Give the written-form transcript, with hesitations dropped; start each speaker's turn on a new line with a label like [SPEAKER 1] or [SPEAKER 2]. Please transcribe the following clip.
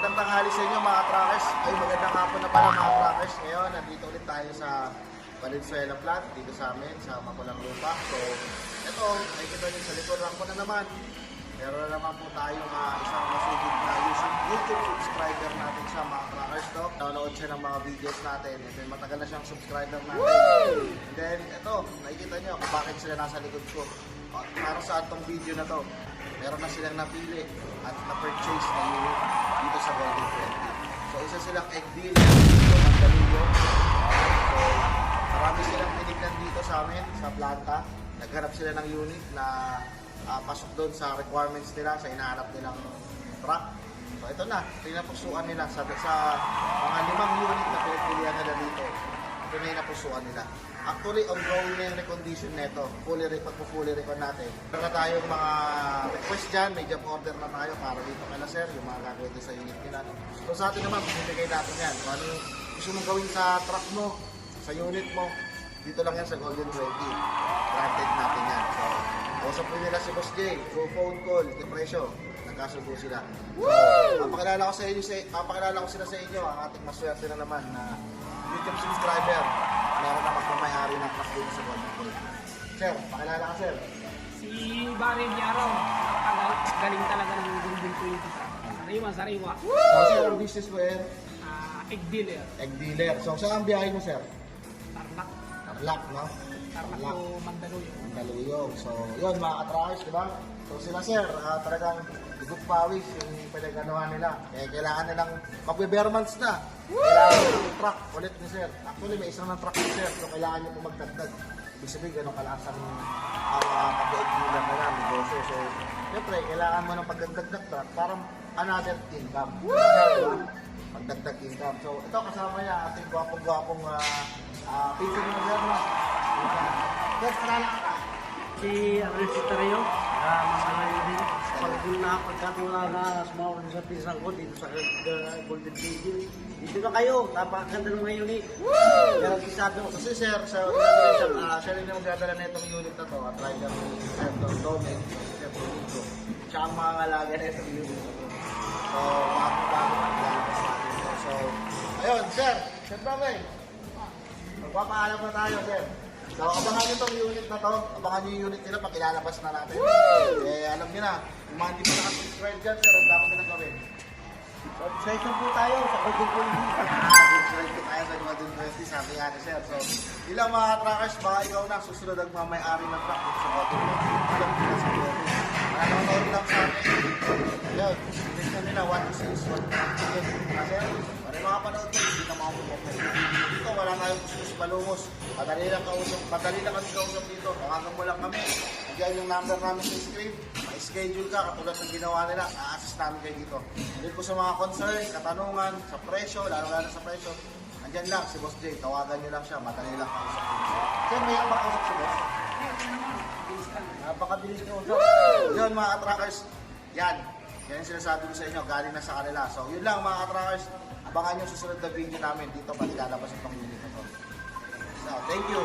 [SPEAKER 1] magandang tanghali sa inyo mga trackers. Ay, magandang hapon na pala mga trackers. Ngayon, nandito ulit tayo sa Valenzuela plant, dito sa amin, sa Mapulang Lupa. So, ito, ay kita nyo sa likod lang po na naman. Meron na naman po tayong isang masugid na YouTube subscriber natin siya mga trackers. Nanonood siya ng mga videos natin. And then, matagal na siyang subscriber natin. And then, ito, nakikita nyo kung bakit sila nasa likod ko. Para sa atong video na to, meron na silang napili at na-purchase na unit dito sa Golden 20. So, isa silang egg dealer dito ng Galuyo. So, marami silang tinignan dito sa amin, sa planta. Naghanap sila ng unit na pasok doon sa requirements nila, sa inahanap nilang truck. So, ito na, pinapusuan nila sa mga 5 unit na pinagpilihan nila dito. Ito na yung napusuan nila. Actually, ongoing na yung recondition nito. Fully recon natin. Meron na tayong mga request dyan. May job order na tayo para dito kay sir, yung mga gagawin sa unit nila. So sa atin naman, pinibigay natin yan. Kung ano yung gusto mong gawin sa truck mo, sa unit mo, dito lang yan sa Golden 20. Granted natin yan. So, kausap mo nila si Boss J. Through phone call, depresyo. Nagkasubo sila. So, papakilala ko sila sa inyo. Ang ating maswerte na naman na YouTube subscriber. Meron na magmamayari ng truck dito sa Golden 20. Sir, pakilala ka sir.
[SPEAKER 2] Si Barry Diaraw, galing talaga ng Golden 20. Sariwa.
[SPEAKER 1] So sir, ang business mo eh?
[SPEAKER 2] Egg dealer.
[SPEAKER 1] Egg dealer. So saan ang biyahe mo sir?
[SPEAKER 2] Tarlac.
[SPEAKER 1] Tarlac, no?
[SPEAKER 2] Tarlac to Mandaluyong.
[SPEAKER 1] Mandaluyong. So yun mga katrackers, di ba? So sila sir, talagang higop pawis yung pinaganawa nila. Eh, kailangan nilang magbe-bermans na. Kailangan ng truck ulit ni sir. Actually, may isang ng truck ni sir. So kailangan nyo po magdagdag. Ibig sabihin, ganun kalakas ang pag-egg dealer nila, negosyo. So, siyempre, kailangan mo ng pagdagdag ng truck para another income. Pagdagdag income. So, ito kasama niya ating gwapong-gwapong pizza ni Mazerna. Sir, kalala ka?
[SPEAKER 3] Si Arnel Tario, masalayo din. Pagkatula na sumawag sa pisang ko dito sa Golden Video. Dito na kayo, napakaganda ng mga unit. Pero sabi ko,
[SPEAKER 1] Kasi sir, siya rin yung magdadala na itong unit na to at rider ni Sir Don Domen, Sir Domingo. Siya ang mga alaga na itong unit na to. So, bago ang lalabas natin ito. So, ayun, sir, Sir Domen, magpapaalam na tayo, sir. So, abangan nyo itong unit na to. Abangan nyo yung unit nila pag ilalabas na natin. Eh, alam nyo na, yung mga hindi pa nakasubscribe dyan, sir, ang dapat nilang gawin.
[SPEAKER 3] subscribe po tayo sa Golden Video.
[SPEAKER 1] Subscribe ko tayo sa Golden 20, sabi nga ni sir. So, ilang mga trackers, baka ikaw na susunod ang mamayari ng truck dito sa Golden 20. Alam nyo na sa Golden. Mananood lang sa akin. Ayun, listen nila, 126, 128. Kasi, ano yung mga panood ko, hindi ka makapupopo. Dito, wala na yung kuskus balungos. Madali lang kami kausap dito. Tawagan mo lang kami. Nandiyan yung number namin sa screen. Ma-schedule ka, katulad ng ginawa nila. Na-assist namin kayo dito. Dito po sa mga concern, katanungan, sa presyo, lalo-lalo sa presyo. Nandiyan lang, si Boss J. Tawagan nyo lang siya. Madali lang kausap nyo. Sir, may ang makausap si Boss? Napakabilis nyo. Yun mga trackers, yan. Yan yung sinasabi ko sa inyo, galing na sa kanila. So, yun lang mga trackers. Abangan nyo susunod na video namin dito pag ilalabas itong unit na to. So, thank you.